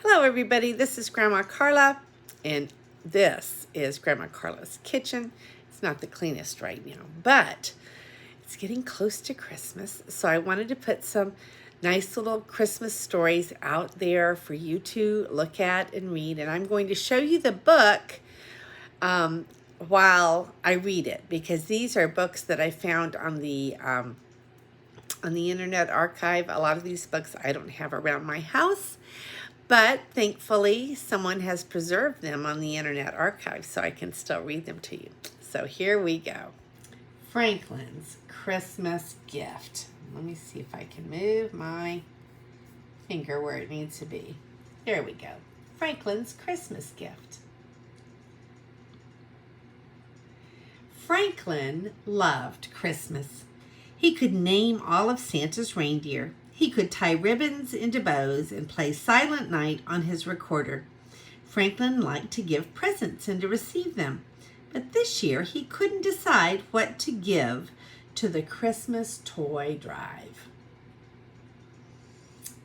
Hello everybody, this is Grandma Carla, and this is Grandma Carla's kitchen. It's not the cleanest right now, but it's getting close to Christmas, so I wanted to put some nice little Christmas stories out there for you to look at and read, and I'm going to show you the book while I read it, because these are books that I found on the Internet Archive. A lot of these books I don't have around my house, but thankfully, someone has preserved them on the Internet Archive, so I can still read them to you. So here we go. Franklin's Christmas Gift. Let me see if I can move my finger where it needs to be. There we go. Franklin's Christmas Gift. Franklin loved Christmas. He could name all of Santa's reindeer. He could tie ribbons into bows and play Silent Night on his recorder. Franklin liked to give presents and to receive them, but this year he couldn't decide what to give to the Christmas toy drive.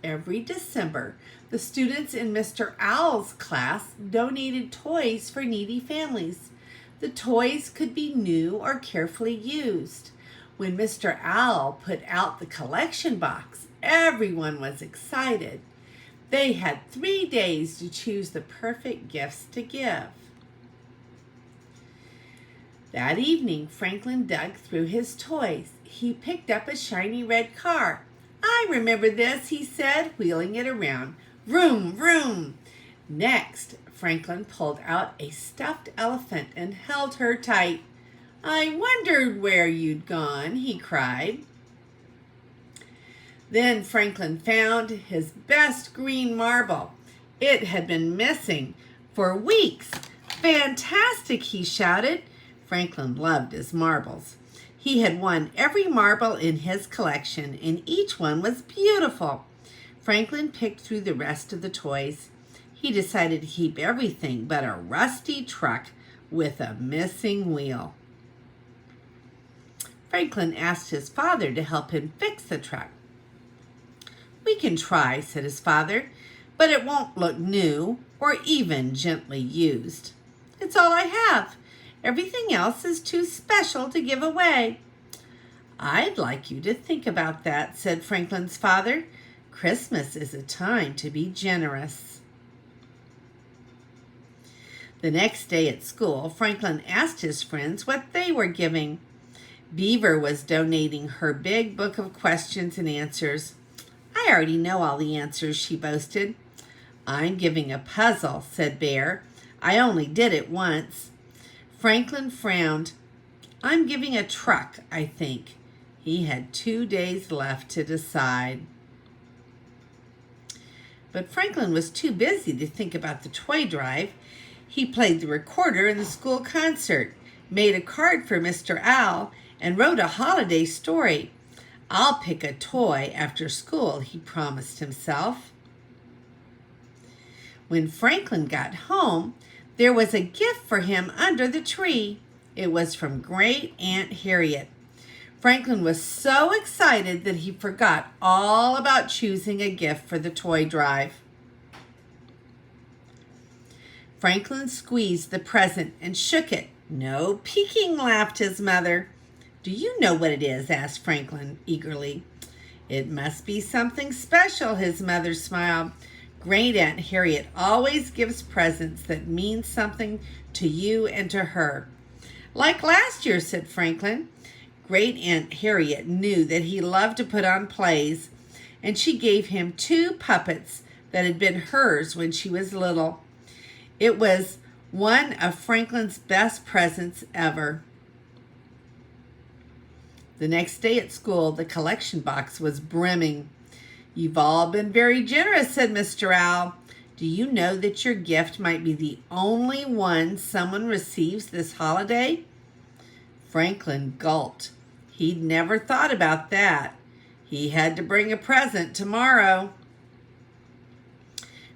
Every December, the students in Mr. Owl's class donated toys for needy families. The toys could be new or carefully used. When Mr. Owl put out the collection box, everyone was excited. They had 3 days to choose the perfect gifts to give. That evening, Franklin dug through his toys. He picked up a shiny red car. "I remember this," he said, wheeling it around. "Vroom, vroom." Next, Franklin pulled out a stuffed elephant and held her tight. "I wondered where you'd gone," he cried. Then Franklin found his best green marble. It had been missing for weeks. "Fantastic!" he shouted. Franklin loved his marbles. He had won every marble in his collection, and each one was beautiful. Franklin picked through the rest of the toys. He decided to keep everything but a rusty truck with a missing wheel. Franklin asked his father to help him fix the truck. "We can try," said his father, "but it won't look new or even gently used. It's all I have. Everything else is too special to give away." "I'd like you to think about that," said Franklin's father. "Christmas is a time to be generous." The next day at school, Franklin asked his friends what they were giving. Beaver was donating her big book of questions and answers. "I already know all the answers," she boasted. "I'm giving a puzzle," said Bear. "I only did it once." Franklin frowned. "I'm giving a truck, I think." He had 2 days left to decide. But Franklin was too busy to think about the toy drive. He played the recorder in the school concert, made a card for Mr. Owl, and wrote a holiday story. "I'll pick a toy after school," he promised himself. When Franklin got home, there was a gift for him under the tree. It was from Great Aunt Harriet. Franklin was so excited that he forgot all about choosing a gift for the toy drive. Franklin squeezed the present and shook it. "No peeking," laughed his mother. "Do you know what it is?" asked Franklin eagerly. "It must be something special," his mother smiled. "Great Aunt Harriet always gives presents that mean something to you and to her." "Like last year," said Franklin. Great Aunt Harriet knew that he loved to put on plays, and she gave him 2 puppets that had been hers when she was little. It was one of Franklin's best presents ever. The next day at school, the collection box was brimming. "You've all been very generous," said Mr. Owl. "Do you know that your gift might be the only one someone receives this holiday?" Franklin gulped. He'd never thought about that. He had to bring a present tomorrow.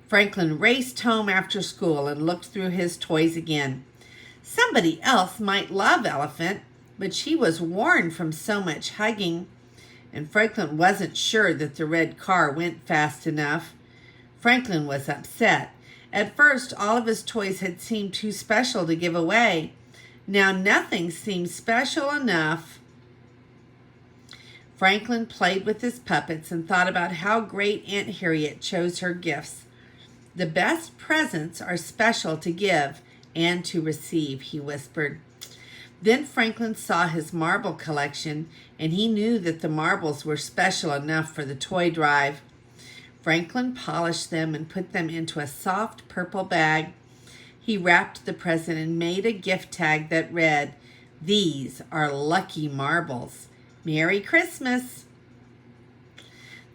Franklin raced home after school and looked through his toys again. Somebody else might love Elephant, but she was worn from so much hugging, and Franklin wasn't sure that the red car went fast enough. Franklin was upset. At first, all of his toys had seemed too special to give away. Now nothing seemed special enough. Franklin played with his puppets and thought about how great Aunt Harriet chose her gifts. The best presents are special to give and to receive, he whispered. Then Franklin saw his marble collection, and he knew that the marbles were special enough for the toy drive. Franklin polished them and put them into a soft purple bag. He wrapped the present and made a gift tag that read, "These are lucky marbles. Merry Christmas."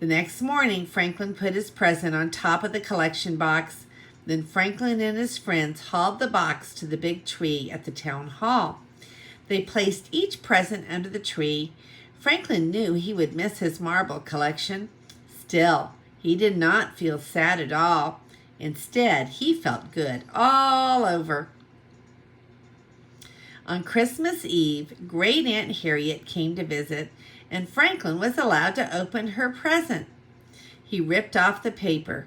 The next morning, Franklin put his present on top of the collection box. Then Franklin and his friends hauled the box to the big tree at the town hall. They placed each present under the tree. Franklin knew he would miss his marble collection. Still, he did not feel sad at all. Instead, he felt good all over. On Christmas Eve, Great Aunt Harriet came to visit, and Franklin was allowed to open her present. He ripped off the paper.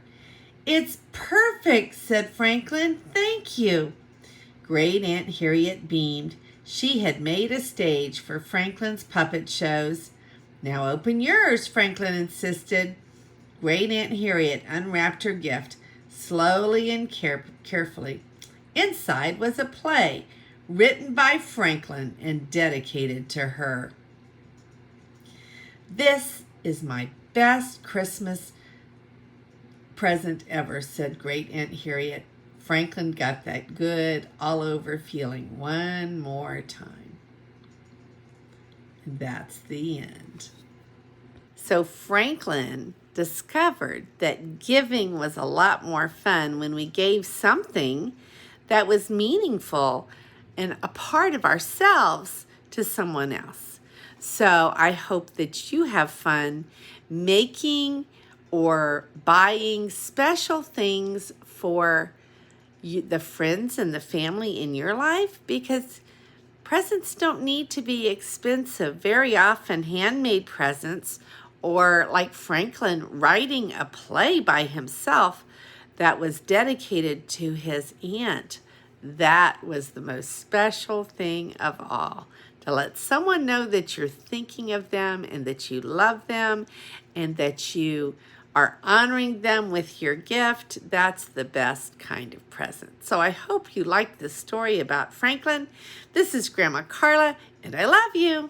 "It's perfect," said Franklin. "Thank you." Great Aunt Harriet beamed. She had made a stage for Franklin's puppet shows. "Now open yours," Franklin insisted. Great Aunt Harriet unwrapped her gift, slowly and carefully. Inside was a play written by Franklin and dedicated to her. "This is my best Christmas present ever," said Great Aunt Harriet. Franklin got that good all over feeling one more time. And that's the end. So Franklin discovered that giving was a lot more fun when we gave something that was meaningful and a part of ourselves to someone else. So I hope that you have fun making or buying special things for the friends and the family in your life, because presents don't need to be expensive. Very often handmade presents, or like Franklin writing a play by himself that was dedicated to his aunt, that was the most special thing of all. To let someone know that you're thinking of them and that you love them and that you are honoring them with your gift, that's the best kind of present. So I hope you liked this story about Franklin. This is Grandma Carla, and I love you.